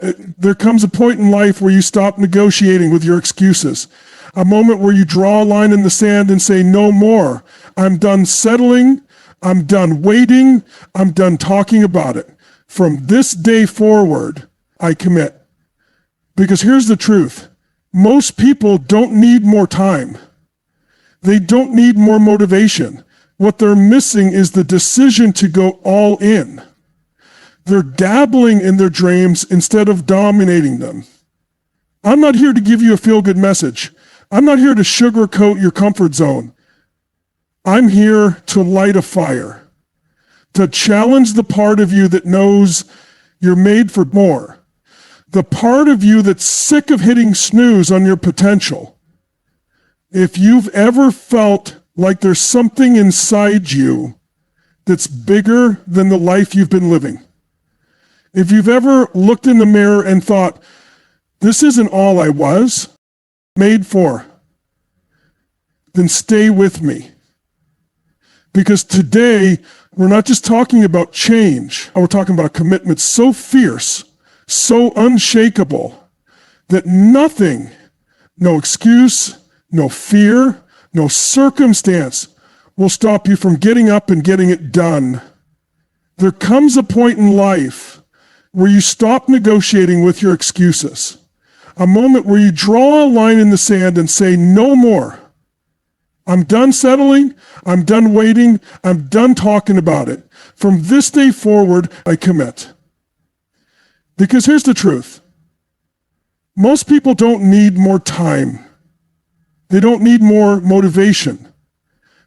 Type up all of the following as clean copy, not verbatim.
There comes a point in life where you stop negotiating with your excuses. A moment where you draw a line in the sand and say, no more. I'm done settling. I'm done waiting. I'm done talking about it. From this day forward, I commit. Because here's the truth. Most people don't need more time. They don't need more motivation. What they're missing is the decision to go all in. They're dabbling in their dreams instead of dominating them. I'm not here to give you a feel-good message. I'm not here to sugarcoat your comfort zone. I'm here to light a fire, to challenge the part of you that knows you're made for more, the part of you that's sick of hitting snooze on your potential. If you've ever felt like there's something inside you that's bigger than the life you've been living, if you've ever looked in the mirror and thought, this isn't all I was made for, then stay with me. Because today, we're not just talking about change, we're talking about a commitment so fierce, so unshakable, that nothing, no excuse, no fear, no circumstance will stop you from getting up and getting it done. There comes a point in life where you stop negotiating with your excuses. A moment where you draw a line in the sand and say, no more. I'm done settling. I'm done waiting. I'm done talking about it. From this day forward, I commit. Because here's the truth. Most people don't need more time. They don't need more motivation.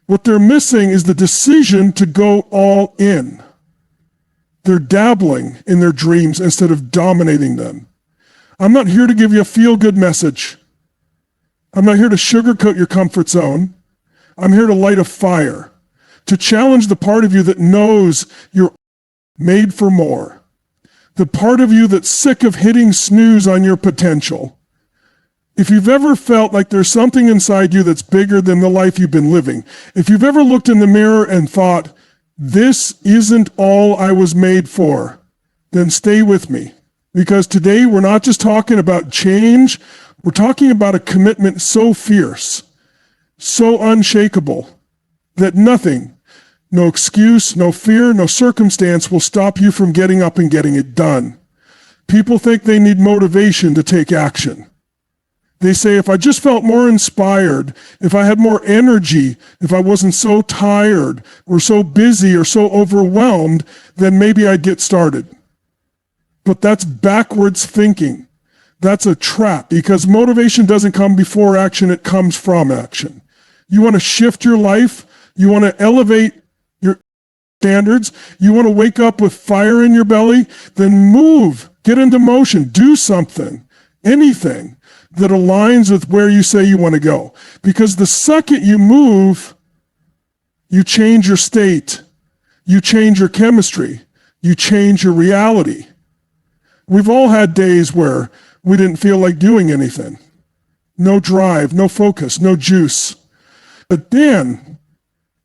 What they're missing is the decision to go all in. They're dabbling in their dreams instead of dominating them. I'm not here to give you a feel-good message. I'm not here to sugarcoat your comfort zone. I'm here to light a fire, to challenge the part of you that knows you're made for more, the part of you that's sick of hitting snooze on your potential. If you've ever felt like there's something inside you that's bigger than the life you've been living, if you've ever looked in the mirror and thought, this isn't all I was made for, then stay with me. Because today we're not just talking about change, we're talking about a commitment so fierce, so unshakable, that nothing, no excuse, no fear, no circumstance will stop you from getting up and getting it done. People think they need motivation to take action. They say, if I just felt more inspired, if I had more energy, if I wasn't so tired or so busy or so overwhelmed, then maybe I'd get started. But that's backwards thinking. That's a trap, because motivation doesn't come before action, it comes from action. You want to shift your life, you want to elevate your standards, you want to wake up with fire in your belly, then move, get into motion, do something, anything that aligns with where you say you want to go. Because the second you move, you change your state, you change your chemistry, you change your reality. We've all had days where we didn't feel like doing anything. No drive, no focus, no juice. But then,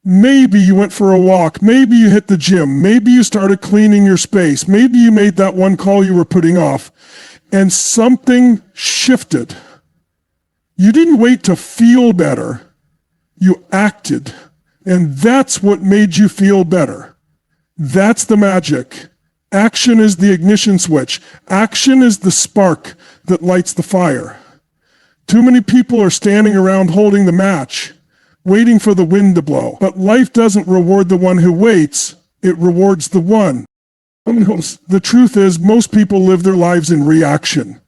maybe you went for a walk, maybe you hit the gym, maybe you started cleaning your space, maybe you made that one call you were putting off, and something shifted. You didn't wait to feel better, you acted. And that's what made you feel better. That's the magic. Action is the ignition switch. Action is the spark that lights the fire. Too many people are standing around holding the match, waiting for the wind to blow. But life doesn't reward the one who waits, it rewards the one. The truth is, most people live their lives in reaction.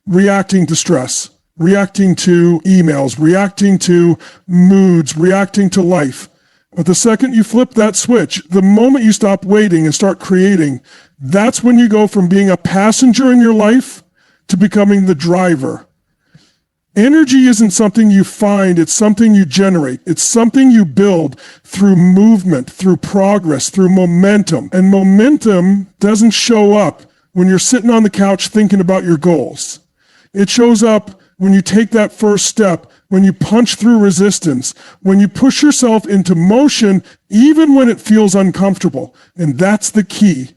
Reacting to stress, reacting to emails, reacting to moods, reacting to life. But the second you flip that switch, the moment you stop waiting and start creating, that's when you go from being a passenger in your life to becoming the driver. Energy isn't something you find, it's something you generate. It's something you build through movement, through progress, through momentum. And momentum doesn't show up when you're sitting on the couch thinking about your goals. It shows up when you take that first step, when you punch through resistance, when you push yourself into motion, even when it feels uncomfortable. And that's the key,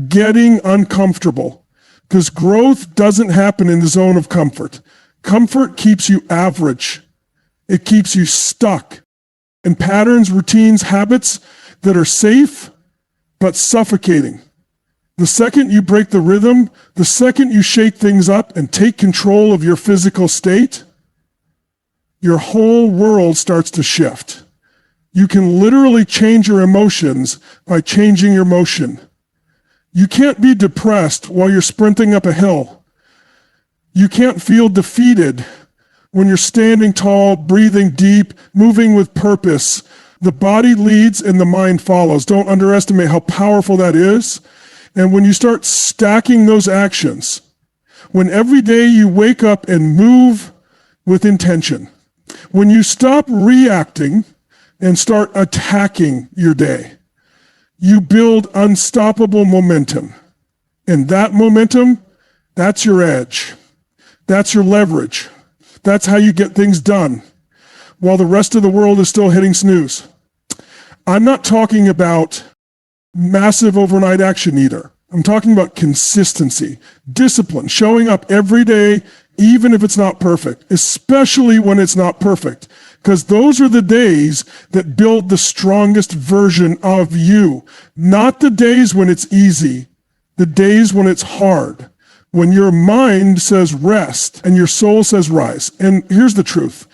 getting uncomfortable. Because growth doesn't happen in the zone of comfort. Comfort keeps you average. It keeps you stuck in patterns, routines, habits that are safe but suffocating. The second you break the rhythm, the second you shake things up and take control of your physical state, your whole world starts to shift. You can literally change your emotions by changing your motion. You can't be depressed while you're sprinting up a hill. You can't feel defeated when you're standing tall, breathing deep, moving with purpose. The body leads and the mind follows. Don't underestimate how powerful that is. And when you start stacking those actions, when every day you wake up and move with intention, when you stop reacting and start attacking your day, you build unstoppable momentum. And that momentum, that's your edge. That's your leverage. That's how you get things done while the rest of the world is still hitting snooze. I'm not talking about massive overnight action either. I'm talking about consistency, discipline, showing up every day, even if it's not perfect, especially when it's not perfect, because those are the days that build the strongest version of you, not the days when it's easy, the days when it's hard, when your mind says rest and your soul says rise. And here's the truth.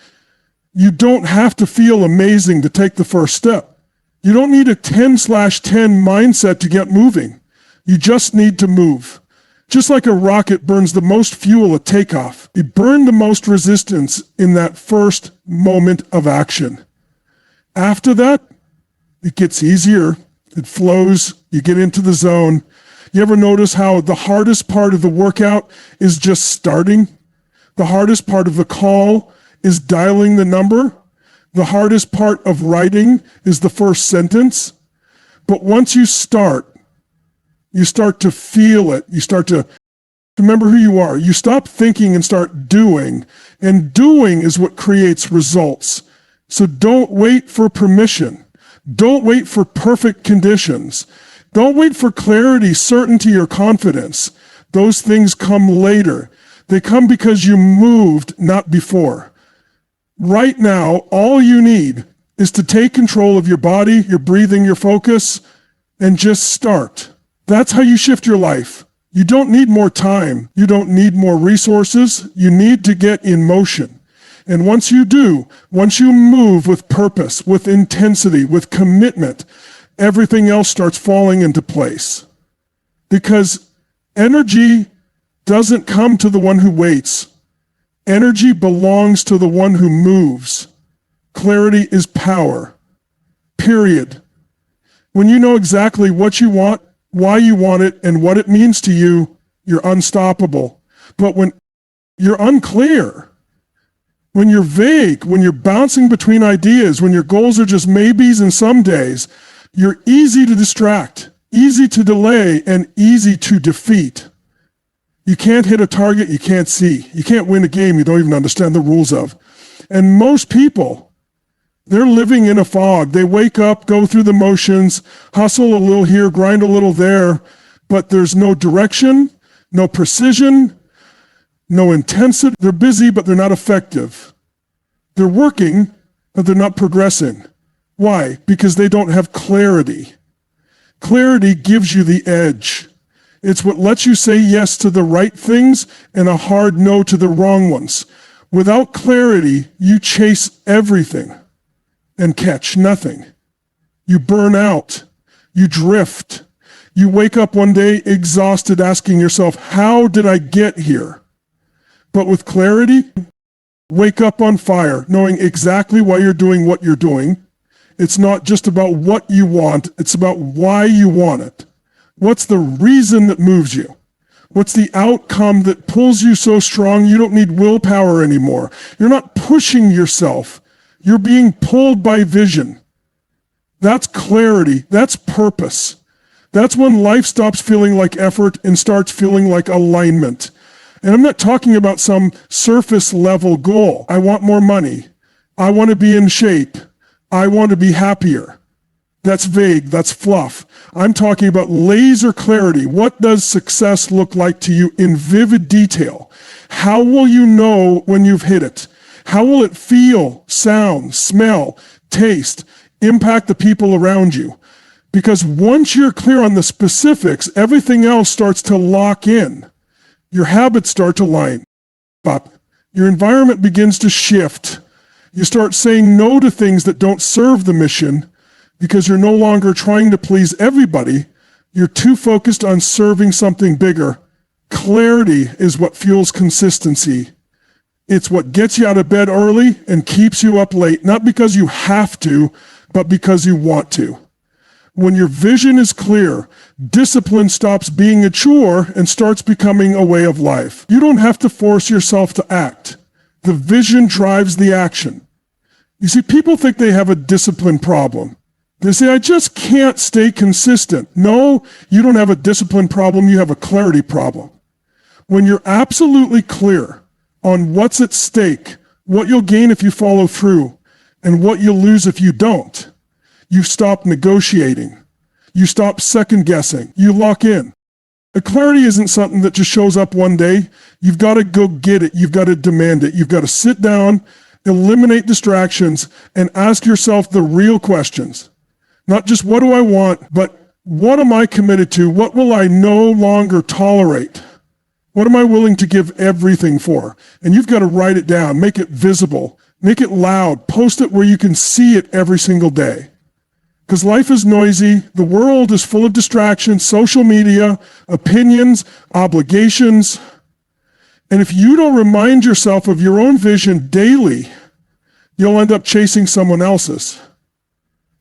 You don't have to feel amazing to take the first step. You don't need a 10/10 mindset to get moving. You just need to move. Just like a rocket burns the most fuel at takeoff, it burned the most resistance in that first moment of action. After that, it gets easier. It flows. You get into the zone. You ever notice how the hardest part of the workout is just starting? The hardest part of the call is dialing the number. The hardest part of writing is the first sentence. But once you start to feel it. You start to remember who you are. You stop thinking and start doing. And doing is what creates results. So don't wait for permission. Don't wait for perfect conditions. Don't wait for clarity, certainty, or confidence. Those things come later. They come because you moved, not before. Right now, all you need is to take control of your body, your breathing, your focus, and just start. That's how you shift your life. You don't need more time. You don't need more resources. You need to get in motion. And once you do, once you move with purpose, with intensity, with commitment, everything else starts falling into place. Because energy doesn't come to the one who waits. Energy belongs to the one who moves. Clarity is power. Period. When you know exactly what you want, why you want it, and what it means to you, you're unstoppable. But when you're unclear, when you're vague, when you're bouncing between ideas, when your goals are just maybes and some days, you're easy to distract, easy to delay, and easy to defeat. You can't hit a target you can't see. You can't win a game you don't even understand the rules of. And most people, they're living in a fog. They wake up, go through the motions, hustle a little here, grind a little there, but there's no direction, no precision, no intensity. They're busy, but they're not effective. They're working, but they're not progressing. Why? Because they don't have clarity. Clarity gives you the edge. It's what lets you say yes to the right things and a hard no to the wrong ones. Without clarity, you chase everything and catch nothing. You burn out. You drift. You wake up one day exhausted, asking yourself, how did I get here? But with clarity, wake up on fire, knowing exactly why you're doing what you're doing. It's not just about what you want, it's about why you want it. What's the reason that moves you? What's the outcome that pulls you so strong you don't need willpower anymore? You're not pushing yourself. You're being pulled by vision. That's clarity. That's purpose. That's when life stops feeling like effort and starts feeling like alignment. And I'm not talking about some surface level goal. I want more money. I want to be in shape. I want to be happier. That's vague, that's fluff. I'm talking about laser clarity. What does success look like to you in vivid detail? How will you know when you've hit it? How will it feel, sound, smell, taste, impact the people around you? Because once you're clear on the specifics, everything else starts to lock in. Your habits start to line up. Your environment begins to shift. You start saying no to things that don't serve the mission because you're no longer trying to please everybody. You're too focused on serving something bigger. Clarity is what fuels consistency. It's what gets you out of bed early and keeps you up late, not because you have to, but because you want to. When your vision is clear, discipline stops being a chore and starts becoming a way of life. You don't have to force yourself to act. The vision drives the action. You see, people think they have a discipline problem. They say, I just can't stay consistent. No, you don't have a discipline problem, you have a clarity problem. When you're absolutely clear on what's at stake, what you'll gain if you follow through, and what you'll lose if you don't, you stop negotiating. You stop second guessing. You lock in. A clarity isn't something that just shows up one day. You've got to go get it. You've got to demand it. You've got to sit down, eliminate distractions, and ask yourself the real questions. Not just what do I want, but what am I committed to? What will I no longer tolerate? What am I willing to give everything for? And you've got to write it down, make it visible, make it loud, post it where you can see it every single day. Because life is noisy, the world is full of distractions, social media, opinions, obligations. And if you don't remind yourself of your own vision daily, you'll end up chasing someone else's.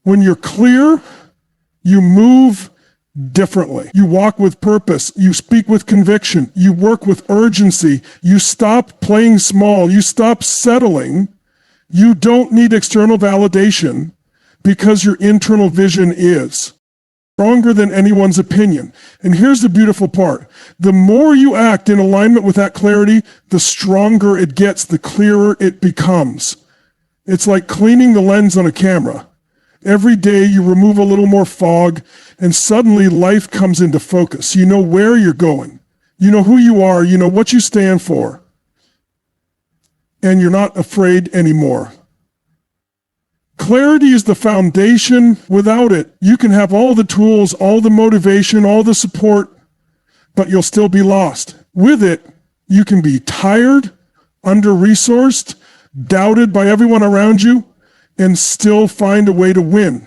When you're clear, you move differently. You walk with purpose. You speak with conviction. You work with urgency. You stop playing small. You stop settling. You don't need external validation because your internal vision is stronger than anyone's opinion. And here's the beautiful part. The more you act in alignment with that clarity, the stronger it gets, the clearer it becomes. It's like cleaning the lens on a camera. Every day you remove a little more fog, and suddenly life comes into focus. You know where you're going. You know who you are. You know what you stand for. And you're not afraid anymore. Clarity is the foundation. Without it, you can have all the tools, all the motivation, all the support, but you'll still be lost. With it, you can be tired, under-resourced, doubted by everyone around you, and still find a way to win.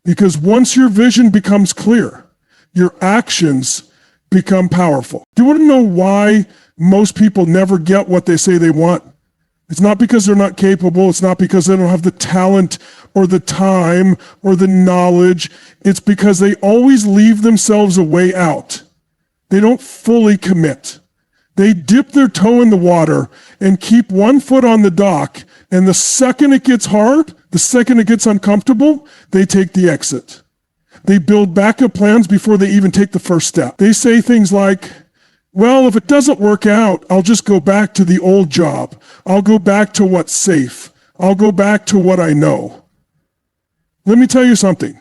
Because once your vision becomes clear, your actions become powerful. Do you want to know why most people never get what they say they want? It's not because they're not capable. It's not because they don't have the talent or the time or the knowledge. It's because they always leave themselves a way out. They don't fully commit. They dip their toe in the water and keep one foot on the dock, and the second it gets hard, the second it gets uncomfortable, they take the exit. They build backup plans before they even take the first step. They say things like, well, if it doesn't work out, I'll just go back to the old job. I'll go back to what's safe. I'll go back to what I know. Let me tell you something.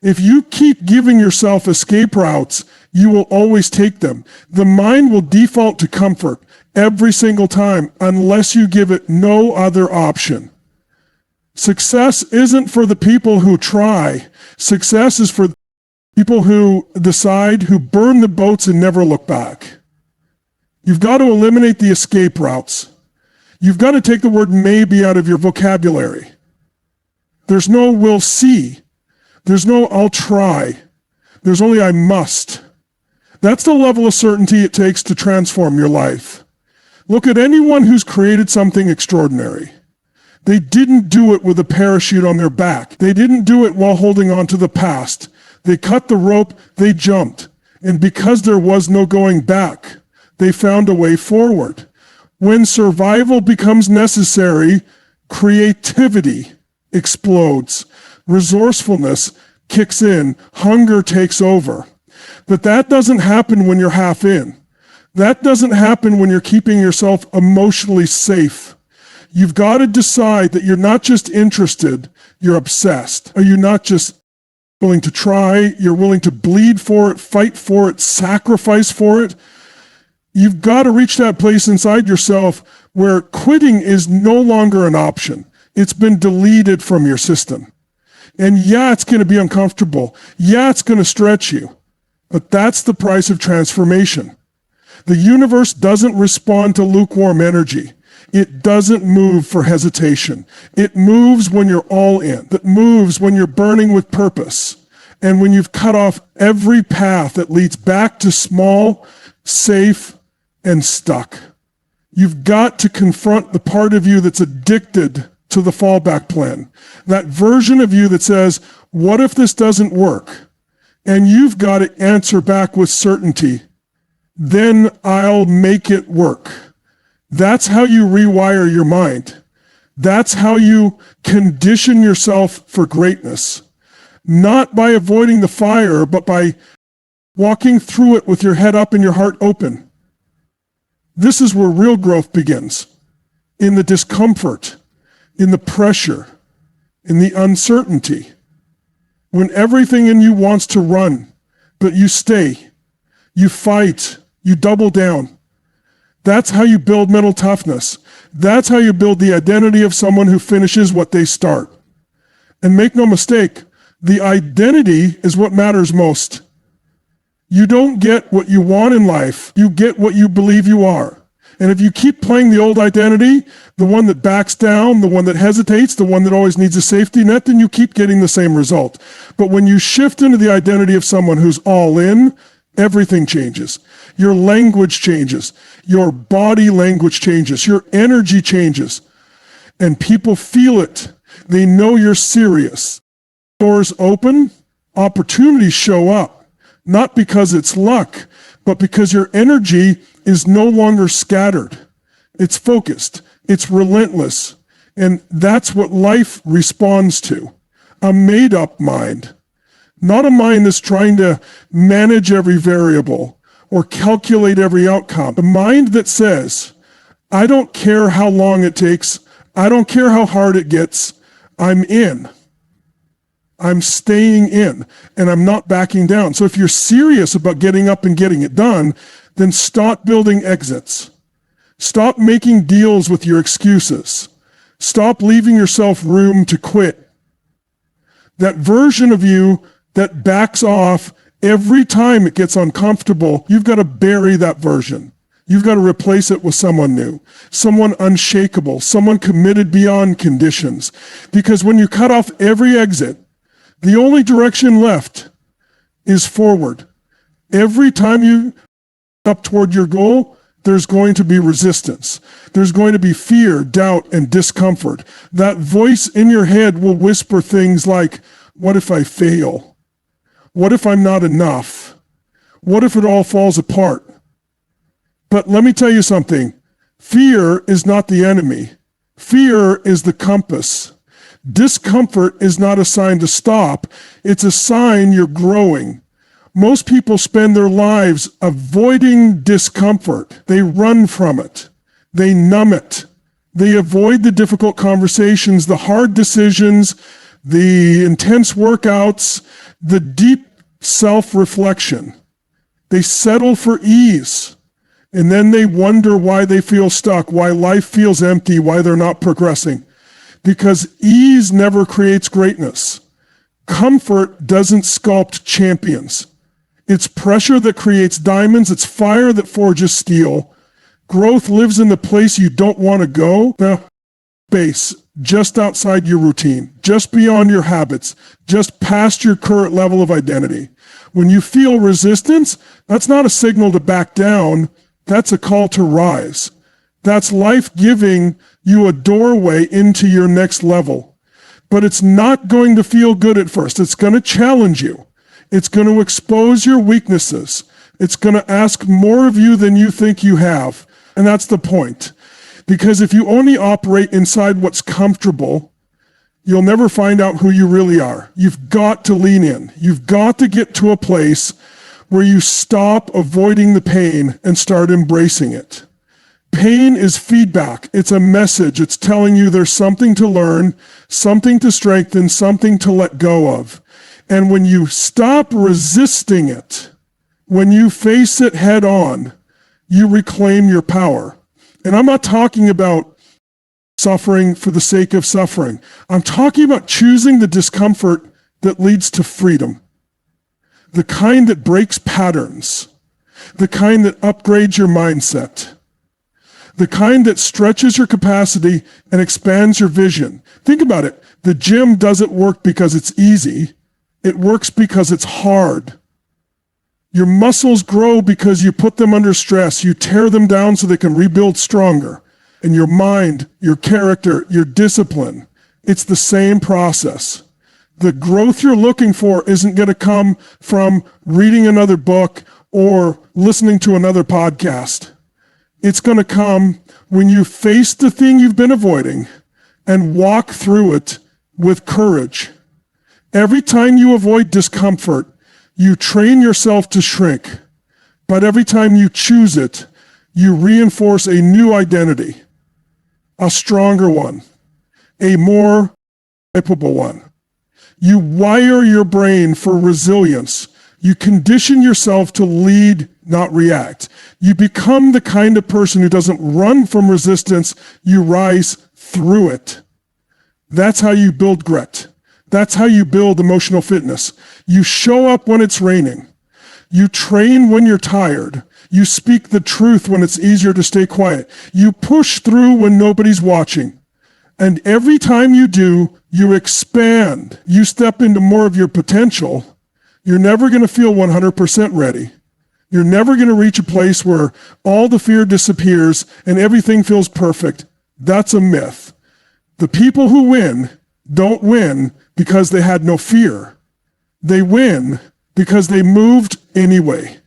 If you keep giving yourself escape routes, you will always take them. The mind will default to comfort every single time unless you give it no other option. Success isn't for the people who try. Success is for people who decide, who burn the boats and never look back. You've got to eliminate the escape routes. You've got to take the word maybe out of your vocabulary. There's no we'll see. There's no I'll try. There's only I must. That's the level of certainty it takes to transform your life. Look at anyone who's created something extraordinary. They didn't do it with a parachute on their back. They didn't do it while holding on to the past. They cut the rope, they jumped. And because there was no going back, they found a way forward. When survival becomes necessary, creativity explodes. Resourcefulness kicks in. Hunger takes over. But that doesn't happen when you're half in. That doesn't happen when you're keeping yourself emotionally safe. You've got to decide that you're not just interested, you're obsessed. Or you're not just willing to try, you're willing to bleed for it, fight for it, sacrifice for it. You've got to reach that place inside yourself where quitting is no longer an option. It's been deleted from your system. And yeah, it's going to be uncomfortable. Yeah, it's going to stretch you. But that's the price of transformation. The universe doesn't respond to lukewarm energy. It doesn't move for hesitation. It moves when you're all in. It moves when you're burning with purpose. And when you've cut off every path that leads back to small, safe, and stuck. You've got to confront the part of you that's addicted to the fallback plan. That version of you that says, what if this doesn't work? And you've got to answer back with certainty. Then I'll make it work. That's how you rewire your mind. That's how you condition yourself for greatness. Not by avoiding the fire, but by walking through it with your head up and your heart open. This is where real growth begins. In the discomfort, in the pressure, in the uncertainty. When everything in you wants to run, but you stay, you fight, you double down. That's how you build mental toughness. That's how you build the identity of someone who finishes what they start. And make no mistake, the identity is what matters most. You don't get what you want in life. You get what you believe you are. And if you keep playing the old identity, the one that backs down, the one that hesitates, the one that always needs a safety net, then you keep getting the same result. But when you shift into the identity of someone who's all in, everything changes. Your language changes. Your body language changes. Your energy changes. And people feel it. They know you're serious. Doors open, opportunities show up. Not because it's luck, but because your energy is no longer scattered. It's focused. It's relentless. And that's what life responds to. A made-up mind. Not a mind that's trying to manage every variable or calculate every outcome. A mind that says, I don't care how long it takes. I don't care how hard it gets. I'm in. I'm staying in, and I'm not backing down. So if you're serious about getting up and getting it done, then stop building exits. Stop making deals with your excuses. Stop leaving yourself room to quit. That version of you that backs off every time it gets uncomfortable, you've got to bury that version. You've got to replace it with someone new, someone unshakable, someone committed beyond conditions. Because when you cut off every exit, the only direction left is forward. Every time you up toward your goal, there's going to be resistance. There's going to be fear, doubt, and discomfort. That voice in your head will whisper things like, what if I fail? What if I'm not enough? What if it all falls apart? But let me tell you something. Fear is not the enemy. Fear is the compass. Discomfort is not a sign to stop. It's a sign you're growing. Most people spend their lives avoiding discomfort. They run from it. They numb it. They avoid the difficult conversations, the hard decisions, the intense workouts, the deep self-reflection. They settle for ease. And then they wonder why they feel stuck, why life feels empty, why they're not progressing. Because ease never creates greatness. Comfort doesn't sculpt champions. It's pressure that creates diamonds. It's fire that forges steel. Growth lives in the place you don't want to go. The space just outside your routine, just beyond your habits, just past your current level of identity. When you feel resistance, that's not a signal to back down. That's a call to rise. That's life giving you a doorway into your next level. But it's not going to feel good at first. It's going to challenge you. It's going to expose your weaknesses. It's going to ask more of you than you think you have. And that's the point. Because if you only operate inside what's comfortable, you'll never find out who you really are. You've got to lean in. You've got to get to a place where you stop avoiding the pain and start embracing it. Pain is feedback. It's a message. It's telling you there's something to learn, something to strengthen, something to let go of. And when you stop resisting it, when you face it head on, you reclaim your power. And I'm not talking about suffering for the sake of suffering. I'm talking about choosing the discomfort that leads to freedom. The kind that breaks patterns. The kind that upgrades your mindset. The kind that stretches your capacity and expands your vision. Think about it. The gym doesn't work because it's easy. It works because it's hard. Your muscles grow because you put them under stress. You tear them down so they can rebuild stronger. And your mind, your character, your discipline, it's the same process. The growth you're looking for isn't going to come from reading another book or listening to another podcast. It's going to come when you face the thing you've been avoiding and walk through it with courage. Every time you avoid discomfort, you train yourself to shrink. But every time you choose it, you reinforce a new identity, a stronger one, a more capable one. You wire your brain for resilience. You condition yourself to lead, not react. You become the kind of person who doesn't run from resistance, you rise through it. That's how you build grit. That's how you build emotional fitness. You show up when it's raining. You train when you're tired. You speak the truth when it's easier to stay quiet. You push through when nobody's watching. And every time you do, you expand. You step into more of your potential. You're never going to feel 100% ready. You're never going to reach a place where all the fear disappears and everything feels perfect. That's a myth. The people who win don't win because they had no fear. They win because they moved anyway.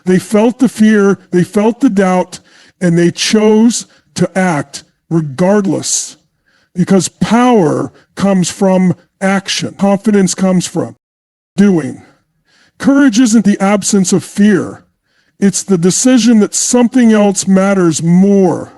They felt the fear, they felt the doubt, and they chose to act regardless. Because power comes from action. Confidence comes from doing. Courage isn't the absence of fear. It's the decision that something else matters more.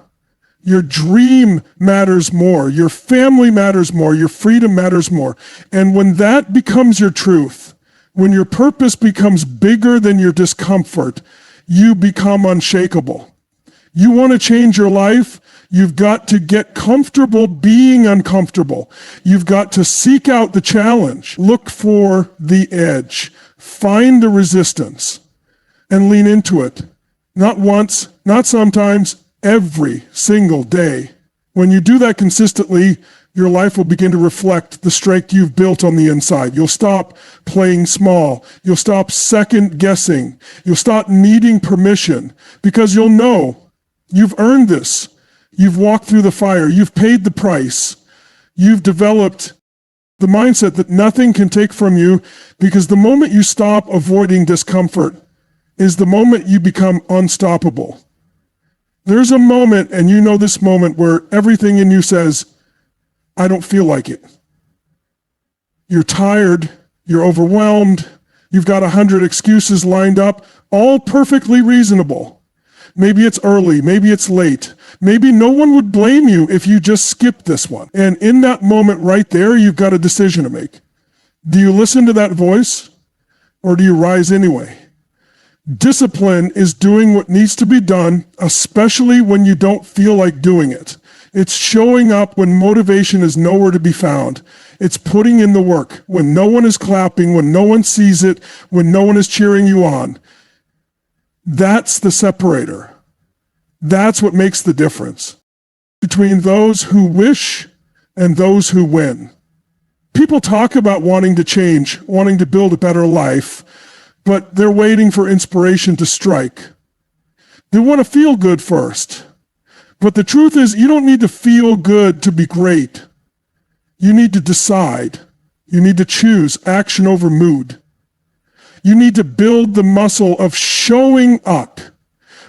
Your dream matters more. Your family matters more. Your freedom matters more. And when that becomes your truth, when your purpose becomes bigger than your discomfort, you become unshakable. You want to change your life? You've got to get comfortable being uncomfortable. You've got to seek out the challenge. Look for the edge. Find the resistance and lean into it. Not once, not sometimes, every single day. When you do that consistently, your life will begin to reflect the strength you've built on the inside. You'll stop playing small. You'll stop second guessing. You'll stop needing permission because you'll know you've earned this. You've walked through the fire. You've paid the price. You've developed the mindset that nothing can take from you, because the moment you stop avoiding discomfort is the moment you become unstoppable. There's a moment, and you know this moment, where everything in you says, I don't feel like it. You're tired, you're overwhelmed, you've got 100 excuses lined up, all perfectly reasonable. Maybe it's early, maybe it's late. Maybe no one would blame you if you just skipped this one. And in that moment right there, you've got a decision to make. Do you listen to that voice, or do you rise anyway? Discipline is doing what needs to be done, especially when you don't feel like doing it. It's showing up when motivation is nowhere to be found. It's putting in the work when no one is clapping, when no one sees it, when no one is cheering you on. That's the separator. That's what makes the difference between those who wish and those who win. People talk about wanting to change, wanting to build a better life, but they're waiting for inspiration to strike. They want to feel good first. But the truth is, you don't need to feel good to be great. You need to decide. You need to choose action over mood. You need to build the muscle of showing up.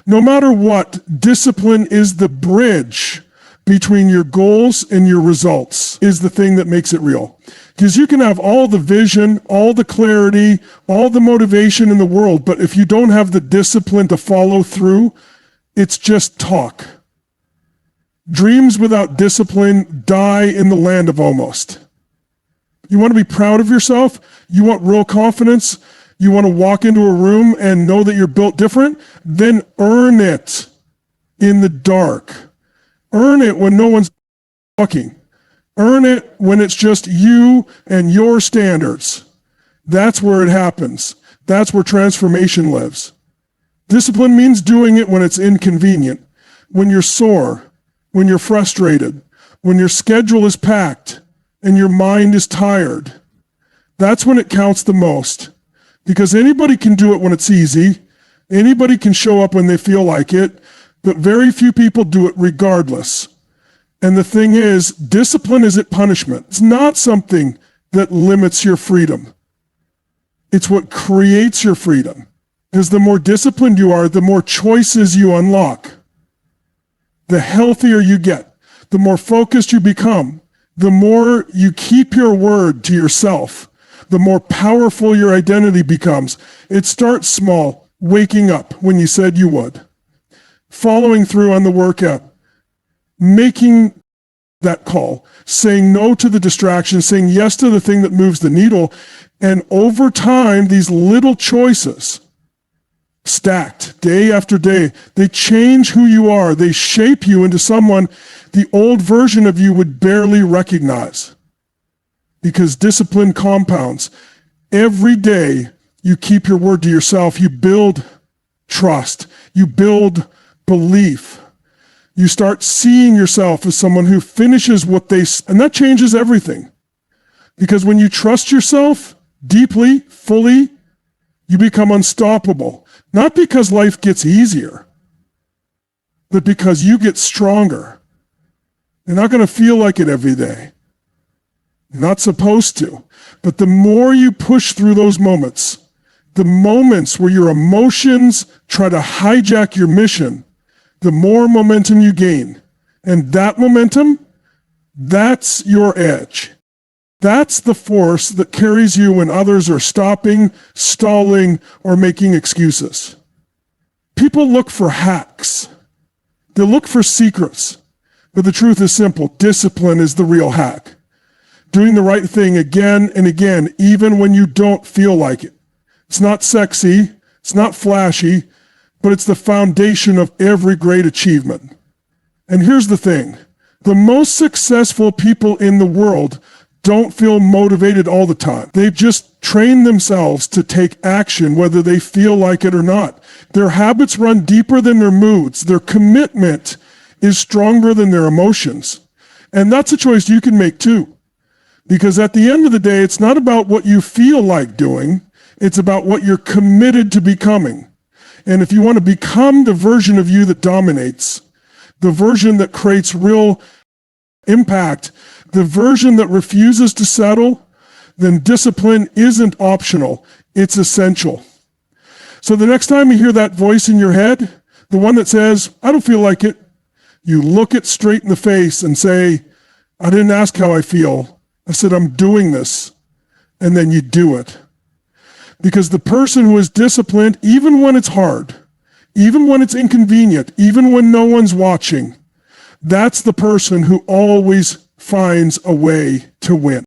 No matter what, discipline is the bridge between your goals and your results, is the thing that makes it real. Because you can have all the vision, all the clarity, all the motivation in the world, but if you don't have the discipline to follow through, it's just talk. Dreams without discipline die in the land of almost. You want to be proud of yourself? You want real confidence? You want to walk into a room and know that you're built different? Then earn it in the dark. Earn it when no one's talking. Earn it when it's just you and your standards. That's where it happens. That's where transformation lives. Discipline means doing it when it's inconvenient, when you're sore, when you're frustrated, when your schedule is packed and your mind is tired. That's when it counts the most. Because anybody can do it when it's easy. Anybody can show up when they feel like it, but very few people do it regardless. And the thing is, discipline isn't punishment. It's not something that limits your freedom. It's what creates your freedom. Because the more disciplined you are, the more choices you unlock. The healthier you get, the more focused you become, the more you keep your word to yourself, the more powerful your identity becomes. It starts small, waking up when you said you would, following through on the workout, making that call, saying no to the distraction, saying yes to the thing that moves the needle. And over time, these little choices, stacked day after day, they change who you are. They shape you into someone the old version of you would barely recognize. Because discipline compounds. Every day you keep your word to yourself, you build trust, you build belief. You start seeing yourself as someone who finishes what they, and that changes everything. Because when you trust yourself deeply, fully, you become unstoppable. Not because life gets easier, but because you get stronger. You're not going to feel like it every day. You're not supposed to. But the more you push through those moments, the moments where your emotions try to hijack your mission, the more momentum you gain. And that momentum, that's your edge. That's the force that carries you when others are stopping, stalling, or making excuses. People look for hacks. They look for secrets. But the truth is simple. Discipline is the real hack. Doing the right thing again and again, even when you don't feel like it. It's not sexy. It's not flashy. But it's the foundation of every great achievement. And here's the thing. The most successful people in the world don't feel motivated all the time. They've just trained themselves to take action whether they feel like it or not. Their habits run deeper than their moods. Their commitment is stronger than their emotions. And that's a choice you can make too. Because at the end of the day, it's not about what you feel like doing. It's about what you're committed to becoming. And if you want to become the version of you that dominates, the version that creates real impact, the version that refuses to settle, then discipline isn't optional. It's essential. So the next time you hear that voice in your head, the one that says, I don't feel like it, you look it straight in the face and say, I didn't ask how I feel. I said, I'm doing this. And then you do it. Because the person who is disciplined, even when it's hard, even when it's inconvenient, even when no one's watching, that's the person who always finds a way to win.